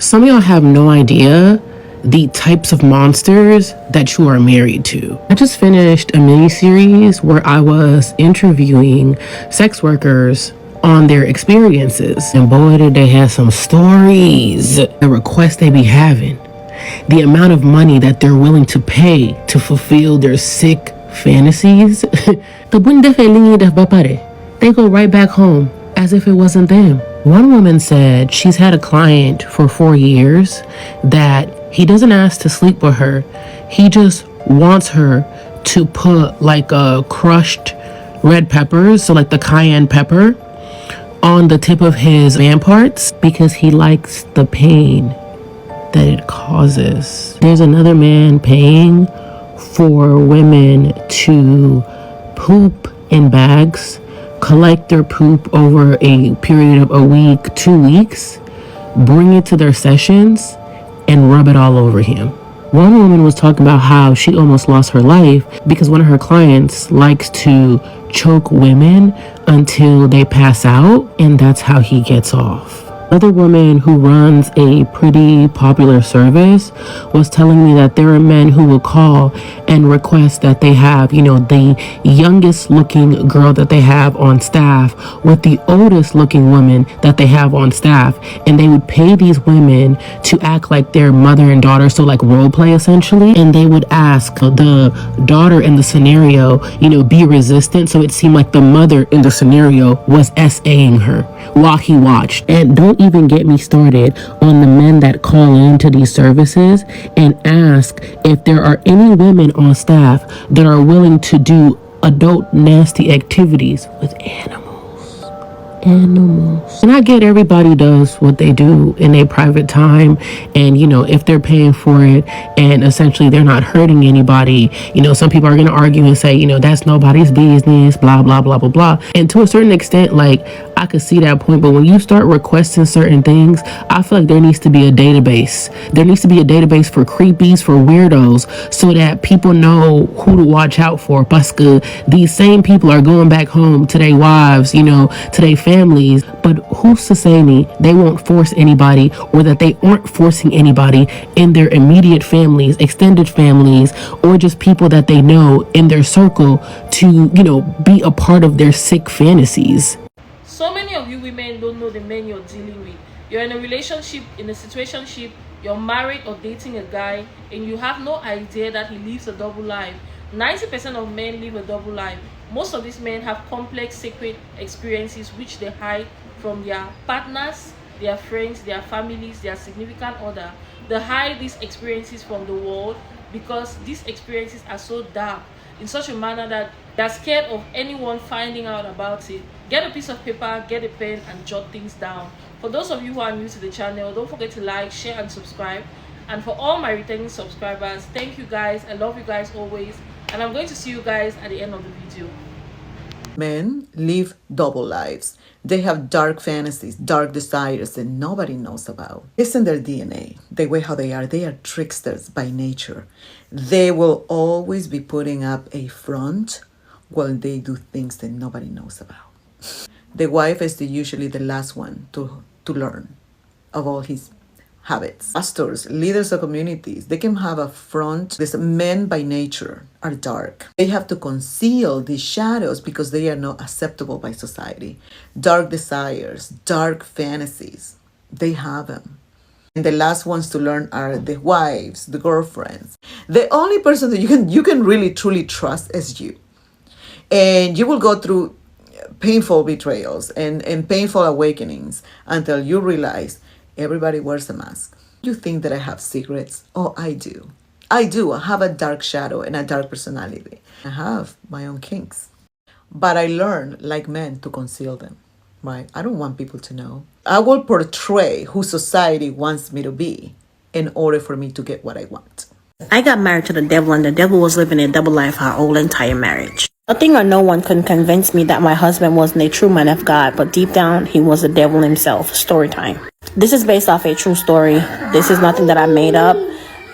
Some of y'all have no idea the types of monsters that you are married to. I just finished a mini series where I was interviewing sex workers on their experiences. And boy, did they have some stories. The requests they be having. The amount of money that they're willing to pay to fulfill their sick fantasies. They go right back home as if it wasn't them. One woman said she's had a client for 4 years that he doesn't ask to sleep with her. He just wants her to put like a crushed red peppers, so like the cayenne pepper, on the tip of his man parts because he likes the pain that it causes. There's another man paying for women to poop in bags, collect their poop over a period of a week, 2 weeks, bring it to their sessions, and rub it all over him. One woman was talking about how she almost lost her life because one of her clients likes to choke women until they pass out, and that's how he gets off. Another woman who runs a pretty popular service was telling me that there are men who will call and request that they have, the youngest looking girl that they have on staff with the oldest looking woman that they have on staff. And they would pay these women to act like their mother and daughter, so like role play essentially. And they would ask the daughter in the scenario, be resistant. So it seemed like the mother in the scenario was SAing her while he watched. And don't even get me started on the men that call into these services and ask if there are any women on staff that are willing to do adult nasty activities with animals. And I get everybody does what they do in their private time, and if they're paying for it and essentially they're not hurting anybody, some people are going to argue and say, that's nobody's business, blah blah blah blah blah. And to a certain extent, like, I could see that point, but when you start requesting certain things, I feel like there needs to be a database. There needs to be a database for creepies, for weirdos, so that people know who to watch out for. Because these same people are going back home to their wives, to their families, but who's to say they won't force anybody, or that they aren't forcing anybody in their immediate families, extended families, or just people that they know in their circle to, be a part of their sick fantasies. So many of you women don't know the men you're dealing with. You're in a relationship, in a situationship, you're married or dating a guy, and you have no idea that he lives a double life. 90% of men live a double life. Most of these men have complex, secret experiences which they hide from their partners, their friends, their families, their significant other. They hide these experiences from the world because these experiences are so dark, in such a manner that they're scared of anyone finding out about it. Get a piece of paper, get a pen, and jot things down. For those of you who are new to the channel, don't forget to like, share, and subscribe. And for all my returning subscribers, thank you guys. I love you guys always, and I'm going to see you guys at the end of the video. Men live double lives. They have dark fantasies, dark desires that nobody knows about. It's in their DNA, the way how they are. They are tricksters by nature. They will always be putting up a front while they do things that nobody knows about. The wife is usually the last one to learn of all his habits. Pastors, leaders of communities, they can have a front. These men by nature are dark. They have to conceal these shadows because they are not acceptable by society. Dark desires, dark fantasies, they have them. And the last ones to learn are the wives, the girlfriends. The only person that you can really truly trust is you. And you will go through painful betrayals and painful awakenings until you realize everybody wears a mask. You think that I have secrets? Oh, I do. I have a dark shadow and a dark personality. I have my own kinks. But I learn, like men, to conceal them, right? I don't want people to know. I will portray who society wants me to be in order for me to get what I want. I got married to the devil, and the devil was living a double life our whole entire marriage. Nothing or no one could convince me that my husband wasn't a true man of God, but deep down, he was the devil himself. Story time. This is based off a true story. This is nothing that I made up,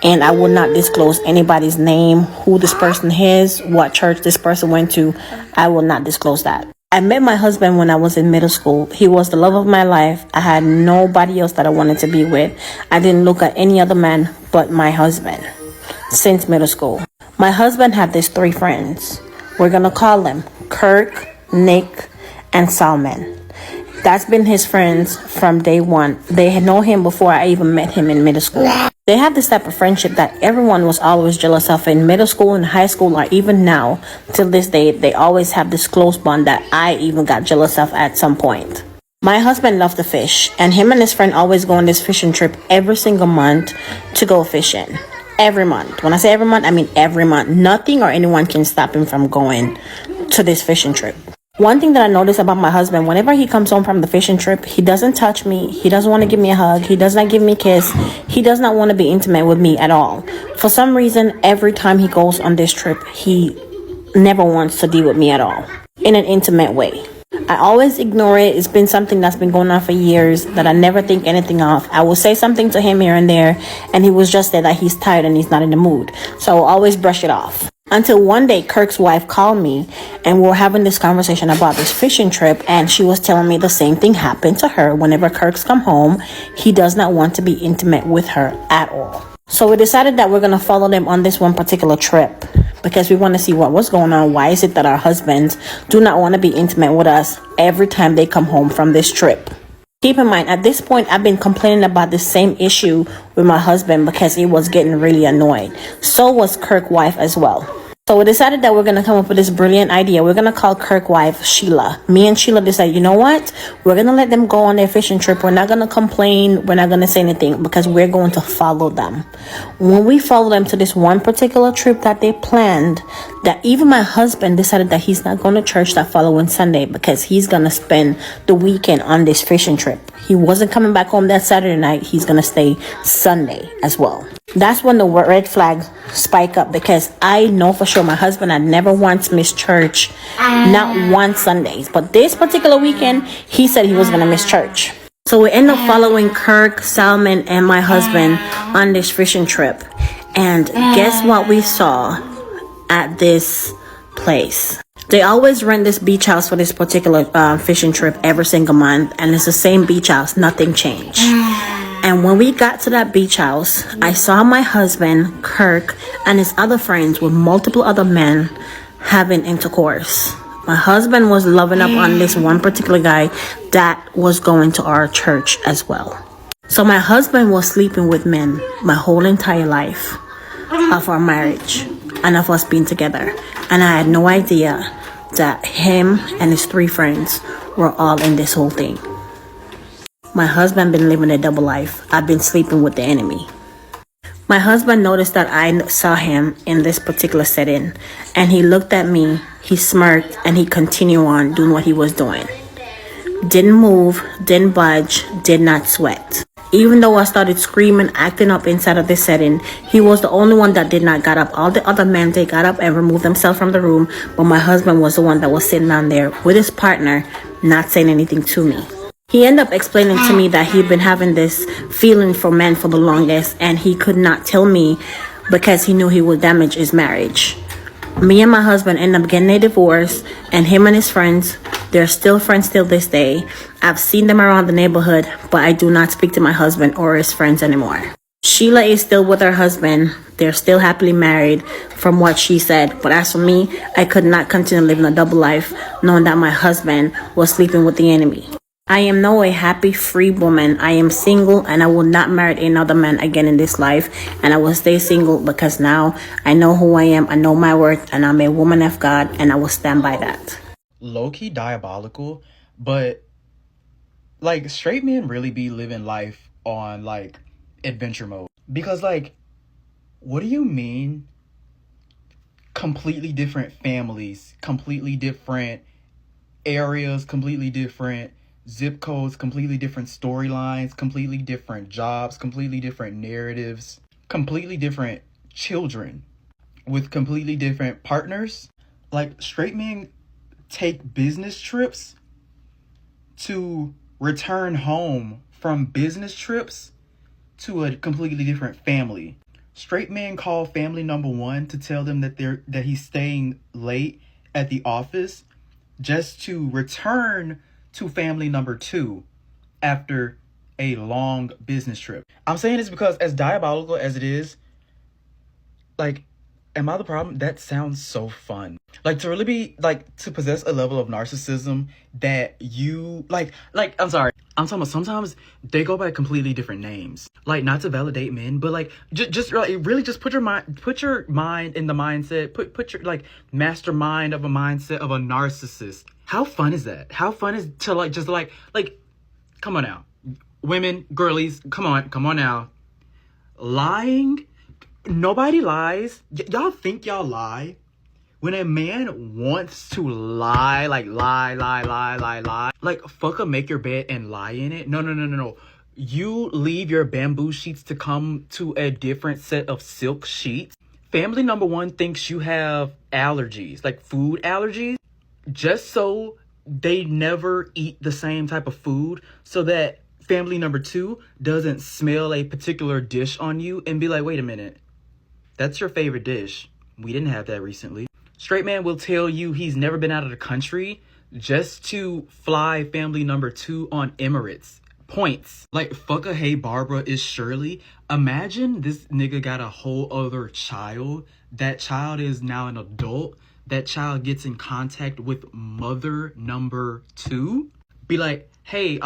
and I will not disclose anybody's name, who this person is, what church this person went to. I will not disclose that. I met my husband when I was in middle school. He was the love of my life. I had nobody else that I wanted to be with. I didn't look at any other man but my husband since middle school. My husband had these 3 friends. We're going to call them Kirk, Nick, and Salman. That's been his friends from day one. They had known him before I even met him in middle school. They have this type of friendship that everyone was always jealous of in middle school and high school, or even now till this day. They always have this close bond that I even got jealous of at some point. My husband loved to fish, and him and his friend always go on this fishing trip every single month to go fishing. Every month. When I say every month, I mean every month. Nothing or anyone can stop him from going to this fishing trip. One thing that I notice about my husband, whenever he comes home from the fishing trip, he doesn't touch me. He doesn't want to give me a hug. He does not give me a kiss. He does not want to be intimate with me at all. For some reason, every time he goes on this trip, he never wants to deal with me at all in an intimate way. I always ignore it. It's been something that's been going on for years that I never think anything of. I will say something to him here and there, and he will just say that he's tired and he's not in the mood. So I'll always brush it off. Until one day, Kirk's wife called me, and we were having this conversation about this fishing trip, and she was telling me the same thing happened to her. Whenever Kirk's come home, he does not want to be intimate with her at all. So we decided that we're going to follow them on this one particular trip because we want to see what was going on. Why is it that our husbands do not want to be intimate with us every time they come home from this trip? Keep in mind, at this point, I've been complaining about the same issue with my husband because he was getting really annoyed. So was Kirk's wife as well. So we decided that we're going to come up with this brilliant idea. We're going to call Kirk's wife Sheila. Me and Sheila decided, you know what? We're going to let them go on their fishing trip. We're not going to complain. We're not going to say anything because we're going to follow them. When we follow them to this one particular trip that they planned, that even my husband decided that he's not going to church that following Sunday because he's going to spend the weekend on this fishing trip. He wasn't coming back home that Saturday night. He's going to stay Sunday as well. That's when the red flag spike up because I know for sure my husband had never once missed church, not one Sundays. But this particular weekend, he said he was going to miss church. So we end up following Kirk, Salman, and my husband on this fishing trip. And guess what we saw at this place? They always rent this beach house for this particular fishing trip every single month. And it's the same beach house. Nothing changed. And when we got to that beach house, I saw my husband, Kirk, and his other friends with multiple other men having intercourse. My husband was loving up on this one particular guy that was going to our church as well. So my husband was sleeping with men my whole entire life of our marriage and of us being together. And I had no idea that him and his 3 friends were all in this whole thing. My husband been living a double life. I've been sleeping with the enemy. My husband noticed that I saw him in this particular setting, and he looked at me, he smirked, and he continued on doing what he was doing. Didn't move, didn't budge, did not sweat. Even though I started screaming, acting up inside of this setting, he was the only one that did not get up. All the other men, they got up and removed themselves from the room, but my husband was the one that was sitting down there with his partner, not saying anything to me. He ended up explaining to me that he'd been having this feeling for men for the longest, and he could not tell me because he knew he would damage his marriage. Me and my husband ended up getting a divorce, and him and his friends, they're still friends till this day. I've seen them around the neighborhood, but I do not speak to my husband or his friends anymore. Sheila is still with her husband. They're still happily married from what she said. But as for me, I could not continue living a double life knowing that my husband was sleeping with the enemy. I am now a happy, free woman. I am single and I will not marry another man again in this life. And I will stay single because now I know who I am, I know my worth, and I'm a woman of God, and I will stand by that. Low-key diabolical, but like straight men really be living life on like adventure mode. Because like, what do you mean completely different families, completely different areas, completely different zip codes, completely different storylines, completely different jobs, completely different narratives, completely different children with completely different partners? Like, straight men take business trips to return home from business trips to a completely different family. Straight men call family number 1 to tell them that he's staying late at the office, just to return to family number two after a long business trip. I'm saying this because, as diabolical as it is, like, am I the problem? That sounds so fun. Like, to really be, like, to possess a level of narcissism that you, I'm sorry. I'm talking about sometimes they go by completely different names. Like, not to validate men, but, like, just really just put your mind in the mindset, put your, like, mastermind of a mindset of a narcissist. How fun is that? How fun is to, like, just, like, come on now. Women, girlies, come on now. Lying, nobody lies. Y'all think y'all lie? When a man wants to lie, like lie, like fuck a make your bed and lie in it. No. You leave your bamboo sheets to come to a different set of silk sheets. Family number one thinks you have allergies, like food allergies, just so they never eat the same type of food, so that family number two doesn't smell a particular dish on you and be like, wait a minute, that's your favorite dish. We didn't have that recently. Straight man will tell you he's never been out of the country just to fly family number two on Emirates points. Like, fuck a hey Barbara is Shirley. Imagine this nigga got a whole other child. That child is now an adult. That child gets in contact with mother number two. Be like, hey,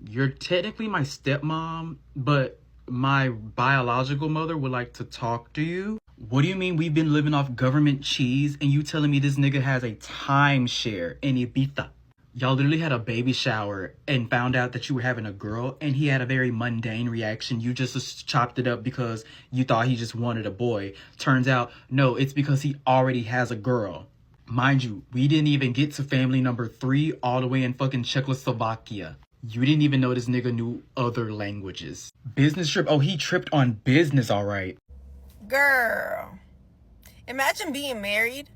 you're technically my stepmom, but my biological mother would like to talk to you. What do you mean we've been living off government cheese and you telling me this nigga has a timeshare in Ibiza? Y'all literally had a baby shower and found out that you were having a girl, and he had a very mundane reaction. You just chopped it up because you thought he just wanted a boy. Turns out, no, it's because he already has a girl. Mind you, we didn't even get to family number three all the way in fucking Czechoslovakia. You didn't even know this nigga knew other languages. Business trip? Oh, he tripped on business, all right. Girl, imagine being married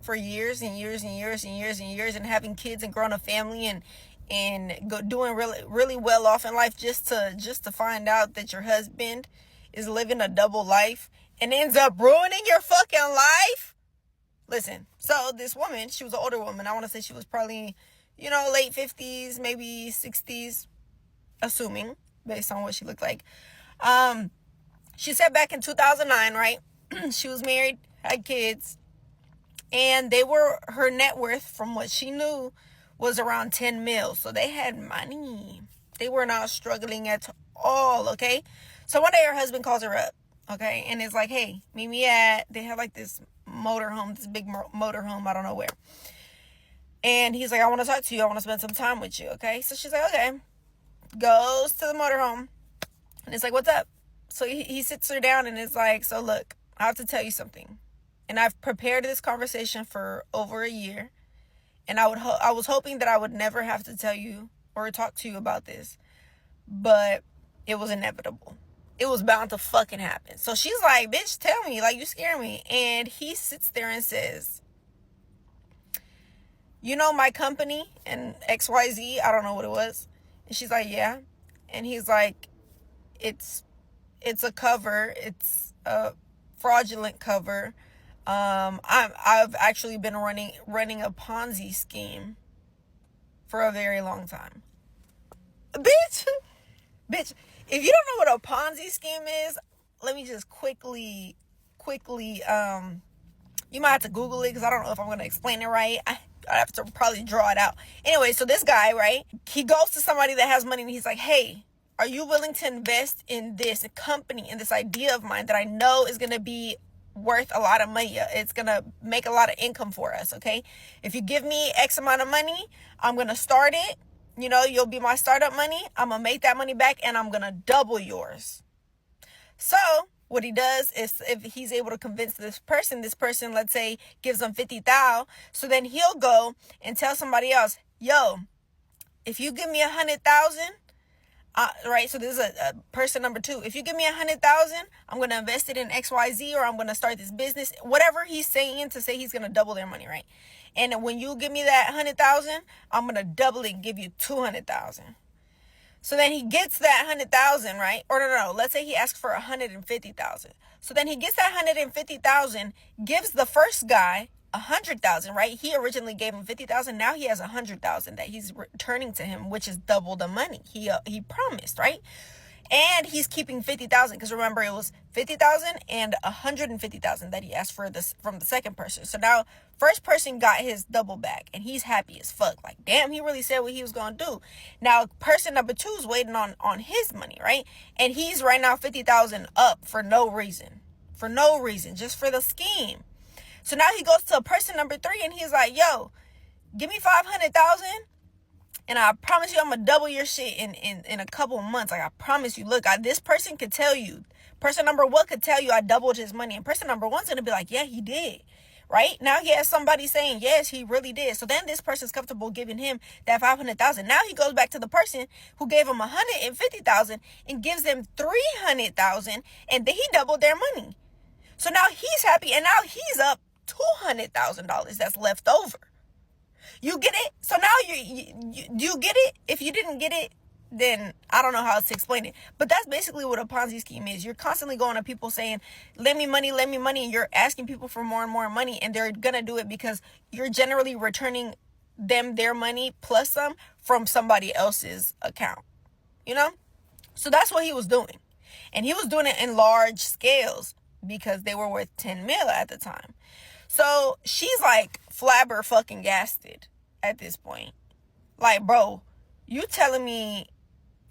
for years and years and years and years and years and having kids and growing a family and doing really well off in life just to find out that your husband is living a double life and ends up ruining your fucking life. Listen, so this woman, she was an older woman. I want to say she was probably, late 50s, maybe 60s, assuming, based on what she looked like. She said back in 2009, right? She was married, had kids, and her net worth, from what she knew, was around 10 mil. So they had money. They were not struggling at all, okay? So one day her husband calls her up, okay? And it's like, hey, meet me they have like this motorhome, this big motorhome, I don't know where. And he's like, I want to talk to you. I want to spend some time with you, okay? So she's like, okay. Goes to the motorhome. And it's like, what's up? So he sits her down and is like, so look, I have to tell you something. And I've prepared this conversation for over a year. And I was hoping that I would never have to tell you or talk to you about this. But it was inevitable. It was bound to fucking happen. So she's like, bitch, tell me. Like, you scare me. And he sits there and says, my company and XYZ, I don't know what it was. And she's like, yeah. And he's like, it's a cover. It's a fraudulent cover. I've actually been running a Ponzi scheme for a very long time. Bitch, if you don't know what a Ponzi scheme is, let me just quickly, you might have to Google it because I don't know if I'm going to explain it right. I have to probably draw it out. Anyway, so this guy, right, he goes to somebody that has money and he's like, hey, are you willing to invest in this company, in this idea of mine that I know is going to be worth a lot of money? It's going to make a lot of income for us, okay? If you give me X amount of money, I'm going to start it. You'll be my startup money. I'm going to make that money back and I'm going to double yours. So what he does is, if he's able to convince this person, let's say, gives him 50,000. So then he'll go and tell somebody else, yo, if you give me 100,000, right, so this is a person number two. If you give me 100,000, I'm going to invest it in XYZ, or I'm going to start this business. Whatever he's saying to say he's going to double their money, right? And when you give me that 100,000, I'm going to double it and give you 200,000. So then he gets that 100,000, right? Or no. Let's say he asks for 150,000. So then he gets that 150,000, gives the first guy 100,000, right? He originally gave him 50,000. Now he has 100,000 that he's returning to him, which is double the money he promised, right? And he's keeping 50,000 because remember it was 50,000 and 150,000 that he asked for this from the second person. So now first person got his double back and he's happy as fuck. Like, damn, he really said what he was gonna do. Now person number 2 is waiting on his money, right? And he's right now 50,000 up for no reason, just for the scheme. So now he goes to person number 3 and he's like, yo, give me 500,000. And I promise you I'm going to double your shit in a couple of months. Like, I promise you. Look, this person could tell you. Person number 1 could tell you I doubled his money. And person number 1's going to be like, yeah, he did. Right? Now he has somebody saying, yes, he really did. So then this person's comfortable giving him that 500,000. Now he goes back to the person who gave him 150,000 and gives them 300,000. And then he doubled their money. So now he's happy. And now he's up $200,000 that's left over. You get it? So now you get it? If you didn't get it, then I don't know how else to explain it. But that's basically what a Ponzi scheme is. You're constantly going to people saying, lend me money. And you're asking people for more and more money. And they're going to do it because you're generally returning them their money plus some from somebody else's account. You know? So that's what he was doing. And he was doing it in large scales because they were worth 10 mil at the time. So she's like flabbergasted at this point. Like, bro, you telling me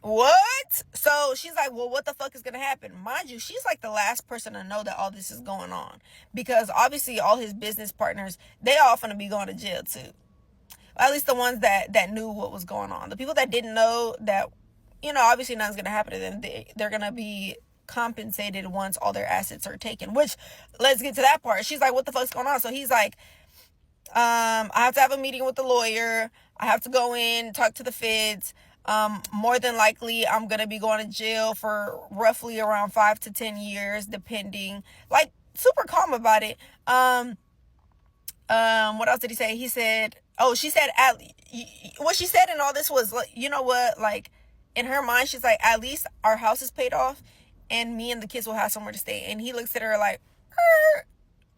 what? So she's like, well, what the fuck is going to happen? Mind you, she's like the last person to know that all this is going on. Because obviously all his business partners, they all finna be going to jail too. At least the ones that knew what was going on. The people that didn't know that, you know, obviously nothing's going to happen to them. They're going to be compensated once all their assets are taken, which let's get to that part. She's like, what the fuck's going on? So he's like, I have to have a meeting with the lawyer. I have to go in, talk to the feds. More than likely I'm gonna be going to jail for roughly around 5 to 10 years, depending. Like, super calm about it. What else did he say? He said, she said, what she said in all this was, you know what, like, in her mind, she's like, at least our house is paid off and me and the kids will have somewhere to stay. And he looks at her like,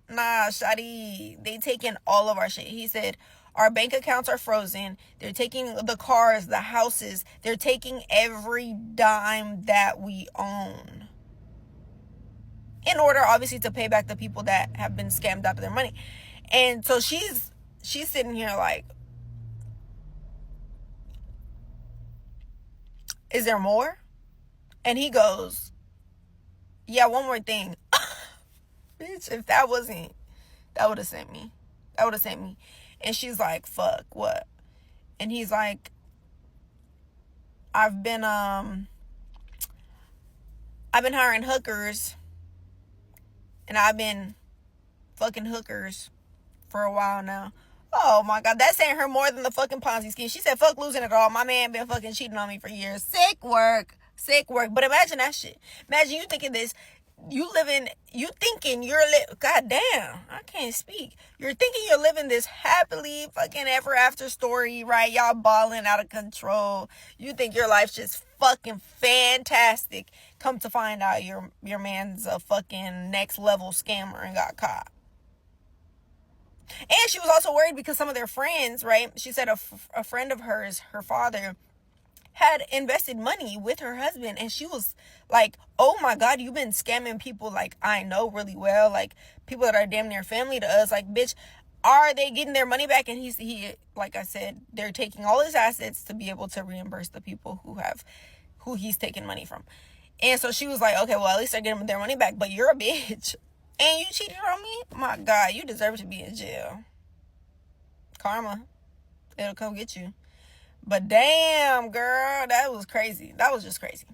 nah, shawty, they taking all of our shit. He said, our bank accounts are frozen. They're taking the cars, the houses. They're taking every dime that we own. In order, obviously, to pay back the people that have been scammed out of their money. And so she's sitting here like, is there more? And he goes, yeah, one more thing. Bitch, if that wasn't, that would have sent me. And she's like, fuck, what? And he's like, I've been hiring hookers. And I've been fucking hookers for a while now. Oh my God, that's saying her more than the fucking Ponzi scheme. She said, fuck losing it all. My man been fucking cheating on me for years. Sick work. But imagine that shit. Imagine you thinking this. God damn, I can't speak. You're thinking you're living this happily fucking ever after story, right? Y'all balling out of control. You think your life's just fucking fantastic. Come to find out your man's a fucking next level scammer and got caught. And she was also worried because some of their friends, right? She said a friend of hers, her father, had invested money with her husband, and she was like, oh my God, you've been scamming people like I know really well, like people that are damn near family to us. Like, bitch, are they getting their money back? And he like I said, they're taking all his assets to be able to reimburse the people who he's taking money from. And so she was like, okay, well, at least they're getting their money back, but you're a bitch and you cheated on me. My God, you deserve to be in jail. Karma, it'll come get you. But damn, girl, that was crazy. That was crazy.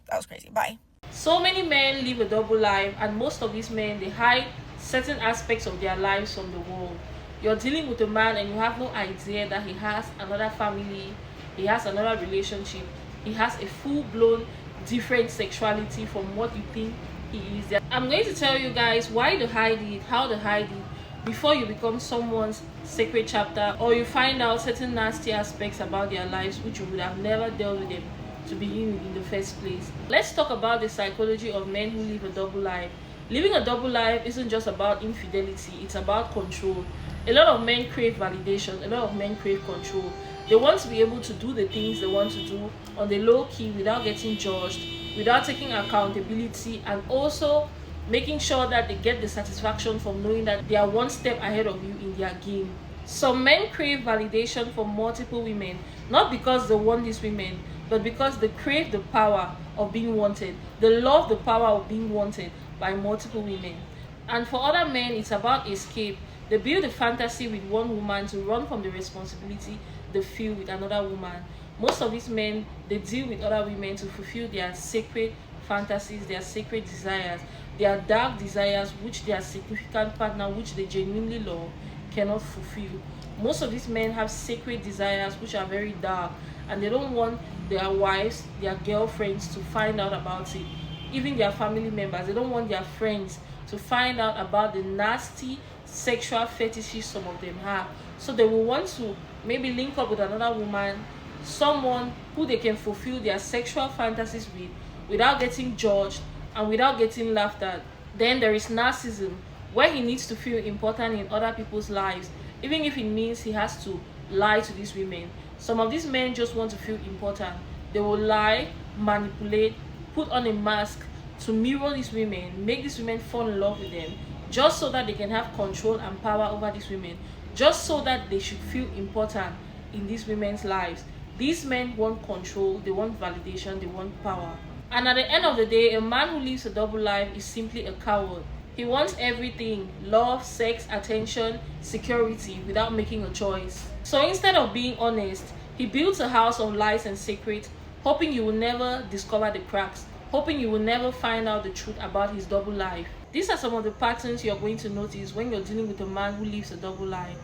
Bye. So many men live a double life, and most of these men, they hide certain aspects of their lives from the world. You're dealing with a man and you have no idea that he has another family, he has another relationship, he has a full-blown different sexuality from what you think he is. I'm going to tell you guys why to hide it, how to hide it, before you become someone's sacred chapter, or you find out certain nasty aspects about their lives which you would have never dealt with them to begin with in the first place. Let's talk about the psychology of men who live a double life. Living a double life isn't just about infidelity, it's about control. A lot of men crave validation, a lot of men crave control. They want to be able to do the things they want to do on the low key without getting judged, without taking accountability, and also making sure that they get the satisfaction from knowing that they are one step ahead of you in their game. Some men crave validation from multiple women, not because they want these women, but because they crave the power of being wanted. They love the power of being wanted by multiple women. And for other men, it's about escape. They build a fantasy with one woman to run from the responsibility they feel with another woman. Most of these men, they deal with other women to fulfill their sacred fantasies, their sacred desires, their dark desires which their significant partner, which they genuinely love, cannot fulfill. Most of these men have sacred desires which are very dark, and they don't want their wives, their girlfriends to find out about it. Even their family members, they don't want their friends to find out about the nasty sexual fetishes some of them have. So they will want to maybe link up with another woman, someone who they can fulfill their sexual fantasies with without getting judged and without getting laughed at. Then there is narcissism, where he needs to feel important in other people's lives, even if it means he has to lie to these women. Some of these men just want to feel important. They will lie, manipulate, put on a mask to mirror these women, make these women fall in love with them, just so that they can have control and power over these women, just so that they should feel important in these women's lives. These men want control, they want validation, they want power. And at the end of the day, a man who lives a double life is simply a coward. He wants everything: love, sex, attention, security, without making a choice. So instead of being honest, he builds a house of lies and secrets, hoping you will never discover the cracks, hoping you will never find out the truth about his double life. These are some of the patterns you're going to notice when you're dealing with a man who lives a double life.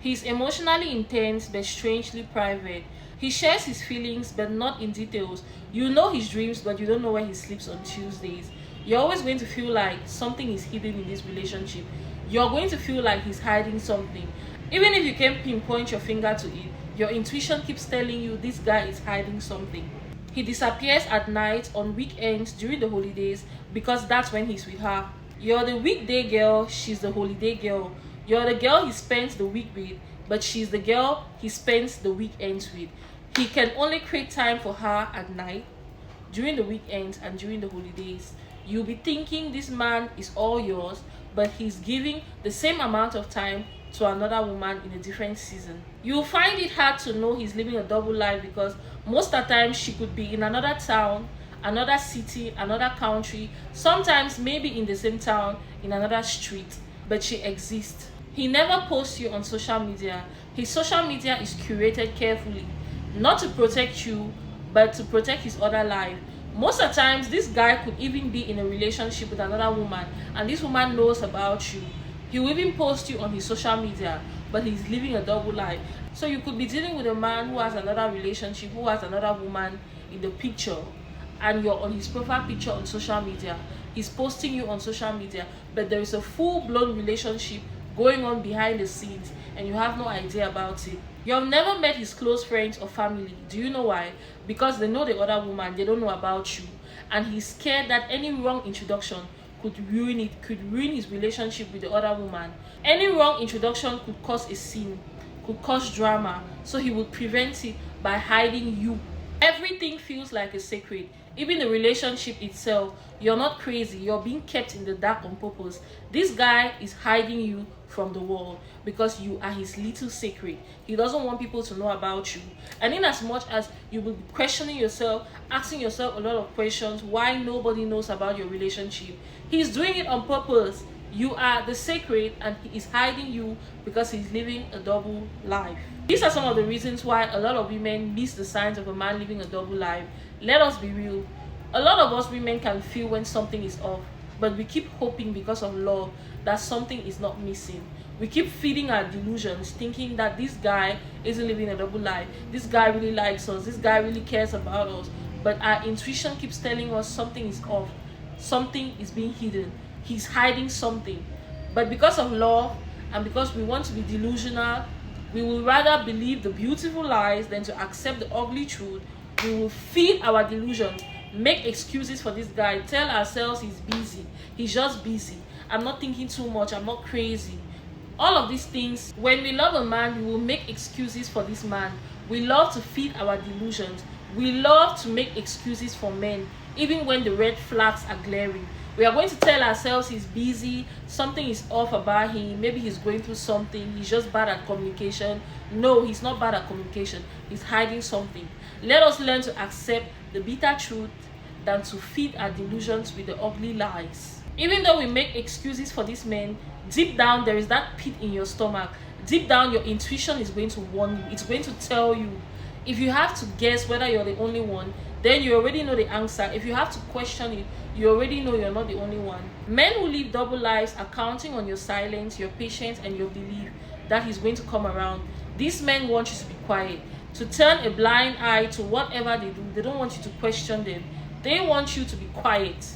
He's emotionally intense but strangely private. He shares his feelings but not in details. You know his dreams, but you don't know where he sleeps on Tuesdays. You're always going to feel like something is hidden in this relationship. You're going to feel like he's hiding something. Even if you can't pinpoint your finger to it, your intuition keeps telling you this guy is hiding something. He disappears at night, on weekends, during the holidays, because that's when he's with her. You're the weekday girl, she's the holiday girl. You're the girl he spends the week with, but she's the girl he spends the weekends with. He can only create time for her at night, during the weekends, and during the holidays. You'll be thinking this man is all yours, but he's giving the same amount of time to another woman in a different season. You'll find it hard to know he's living a double life because most of the time she could be in another town, another city, another country, sometimes maybe in the same town, in another street, but she exists. He never posts you on social media. His social media is curated carefully, not to protect you, but to protect his other life. Most of the times, this guy could even be in a relationship with another woman, and this woman knows about you. He will even post you on his social media, but he's living a double life. So you could be dealing with a man who has another relationship, who has another woman in the picture, and you're on his profile picture on social media. He's posting you on social media, but there is a full-blown relationship going on behind the scenes, and you have no idea about it. You have never met his close friends or family. Do you know why? Because they know the other woman, they don't know about you. And he's scared that any wrong introduction could ruin it, could ruin his relationship with the other woman. Any wrong introduction could cause a scene, could cause drama, so he would prevent it by hiding you. Everything feels like a secret. Even the relationship itself, you're not crazy, you're being kept in the dark on purpose. This guy is hiding you from the world because you are his little secret. He doesn't want people to know about you. And in as much as you will be questioning yourself, asking yourself a lot of questions, why nobody knows about your relationship, he's doing it on purpose. You are the secret and he is hiding you because he's living a double life. These are some of the reasons why a lot of women miss the signs of a man living a double life. Let us be real. A lot of us women can feel when something is off, but we keep hoping because of love that something is not missing. We keep feeding our delusions, thinking that this guy isn't living a double life. This guy really likes us. This guy really cares about us. But our intuition keeps telling us something is off. Something is being hidden. He's hiding something. But because of love and because we want to be delusional, we will rather believe the beautiful lies than to accept the ugly truth. We will feed our delusions make excuses for this guy, tell ourselves he's busy, he's just busy, I'm not thinking too much, I'm not crazy. All of these things, when we love a man, we will make excuses for this man. We love to feed our delusions. We love to make excuses for men, even when the red flags are glaring. We are going to tell ourselves he's busy, something is off about him, maybe he's going through something, he's just bad at communication. No, he's not bad at communication, he's hiding something. Let us learn to accept the bitter truth than to feed our delusions with the ugly lies. Even though we make excuses for these men, deep down there is that pit in your stomach. Deep down, your intuition is going to warn you. It's going to tell you. If you have to guess whether you're the only one, then you already know the answer. If you have to question it, you already know you're not the only one. Men who live double lives are counting on your silence, your patience, and your belief that he's going to come around. These men want you to be quiet, to turn a blind eye to whatever they do. They don't want you to question them. They want you to be quiet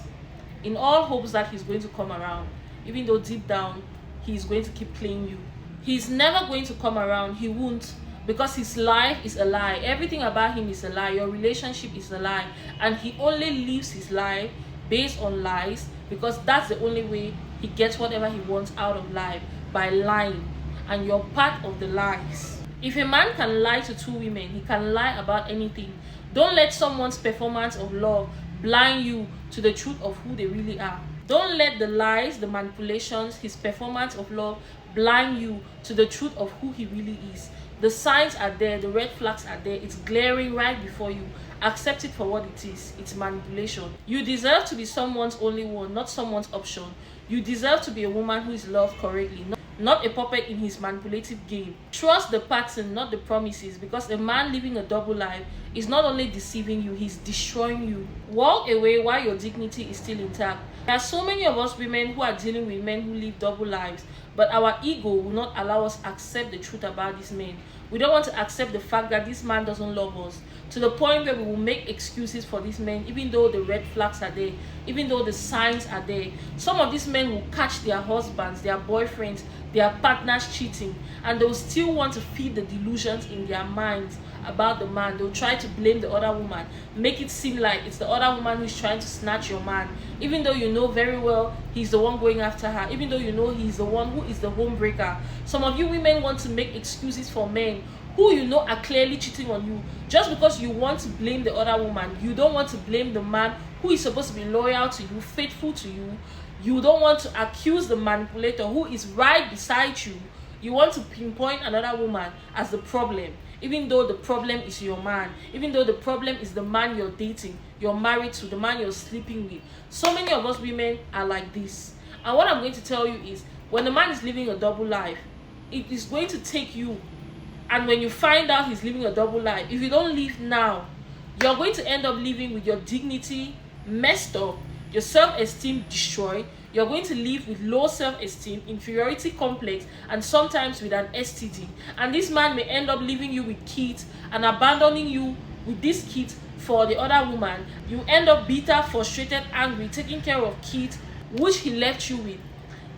in all hopes that he's going to come around, even though deep down he's going to keep playing you. He's never going to come around. He won't, because his life is a lie. Everything about him is a lie. Your relationship is a lie, and he only lives his life based on lies, because that's the only way he gets whatever he wants out of life, by lying, and you're part of the lies. If a man can lie to two women, he can lie about anything. Don't let someone's performance of love blind you to the truth of who they really are. Don't let the lies, the manipulations, his performance of love blind you to the truth of who he really is. The signs are there, the red flags are there, it's glaring right before you. Accept it for what it is. It's manipulation. You deserve to be someone's only one, not someone's option. You deserve to be a woman who is loved correctly, not a puppet in his manipulative game. Trust the pattern, not the promises, because a man living a double life is not only deceiving you, he's destroying you. Walk away while your dignity is still intact. There are so many of us women who are dealing with men who live double lives, but our ego will not allow us to accept the truth about these men. We don't want to accept the fact that this man doesn't love us, to the point where we will make excuses for these men, even though the red flags are there, even though the signs are there. Some of these men will catch their husbands, their boyfriends, their partners cheating, and they'll still want to feed the delusions in their minds about the man. They'll try to blame the other woman, make it seem like it's the other woman who's trying to snatch your man, even though you know very well he's the one going after her, even though you know he's the one who is the home breaker. Some of you women want to make excuses for men who you know are clearly cheating on you, just because you want to blame the other woman. You don't want to blame the man who is supposed to be loyal to you, faithful to you. You don't want to accuse the manipulator who is right beside you. You want to pinpoint another woman as the problem, even though the problem is your man, even though the problem is the man you're dating, you're married to, the man you're sleeping with. So many of us women are like this. And what I'm going to tell you is, when the man is living a double life, it is going to take you, and when you find out he's living a double life, if you don't leave now, you're going to end up living with your dignity messed up, your self-esteem destroyed. You're going to live with low self-esteem, inferiority complex, and sometimes with an STD. And this man may end up leaving you with kids and abandoning you with these kids for the other woman. You end up bitter, frustrated, angry, taking care of kids which he left you with.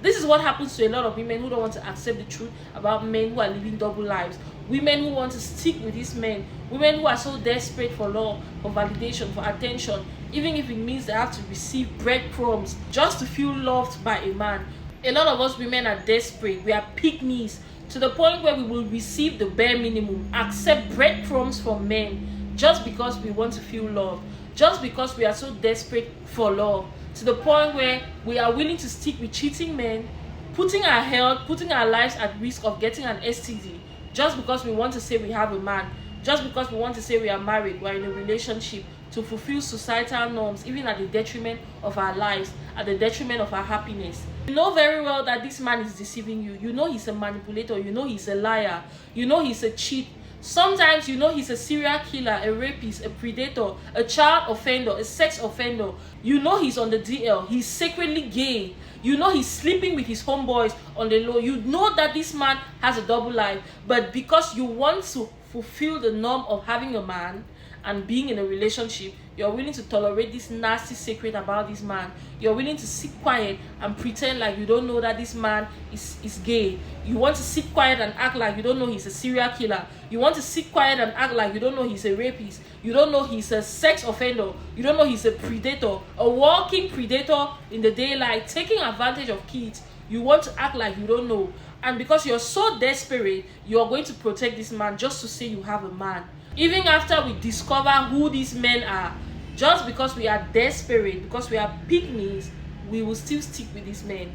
This is what happens to a lot of women who don't want to accept the truth about men who are living double lives. Women who want to stick with these men. Women who are so desperate for love, for validation, for attention, even if it means they have to receive breadcrumbs just to feel loved by a man. A lot of us women are desperate. We are pick-me's, to the point where we will receive the bare minimum, accept breadcrumbs from men, just because we want to feel loved, just because we are so desperate for love, to the point where we are willing to stick with cheating men, putting our health, putting our lives at risk of getting an STD, just because we want to say we have a man, just because we want to say we are married, we are in a relationship, to fulfill societal norms, even at the detriment of our lives, at the detriment of our happiness. You know very well that this man is deceiving you. You know he's a manipulator. You know he's a liar. You know he's a cheat. Sometimes you know he's a serial killer, a rapist, a predator, a child offender, a sex offender. You know he's on the DL. He's secretly gay. You know he's sleeping with his homeboys on the low. You know that this man has a double life. But because you want to fulfill the norm of having a man and being in a relationship, You're willing to tolerate this nasty secret about this man. You're willing to sit quiet and pretend like you don't know that this man is gay. You want to sit quiet and act like you don't know he's a serial killer. You want to sit quiet and act like you don't know he's a rapist. You don't know he's a sex offender. You don't know he's a predator, a walking predator in the daylight, taking advantage of kids. You want to act like you don't know. And because you're so desperate, you're going to protect this man just to say you have a man. Even after we discover who these men are, just because we are desperate, because we are pygmies, we will still stick with these men.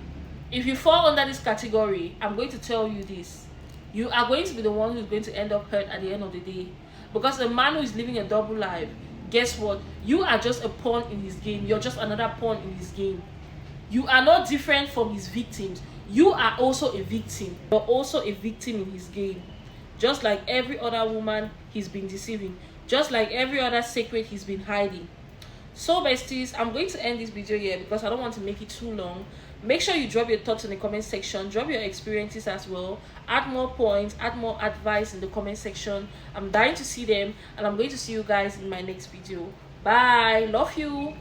If you fall under this category, I'm going to tell you this. You are going to be the one who's going to end up hurt at the end of the day. Because a man who is living a double life, guess what? You are just a pawn in his game. You're just another pawn in his game. You are not different from his victims. You are also a victim. You're also a victim in his game. Just like every other woman he's been deceiving. Just like every other secret he's been hiding. So besties, I'm going to end this video here because I don't want to make it too long. Make sure you drop your thoughts in the comment section. Drop your experiences as well. Add more points, add more advice in the comment section. I'm dying to see them, and I'm going to see you guys in my next video. Bye. Love you.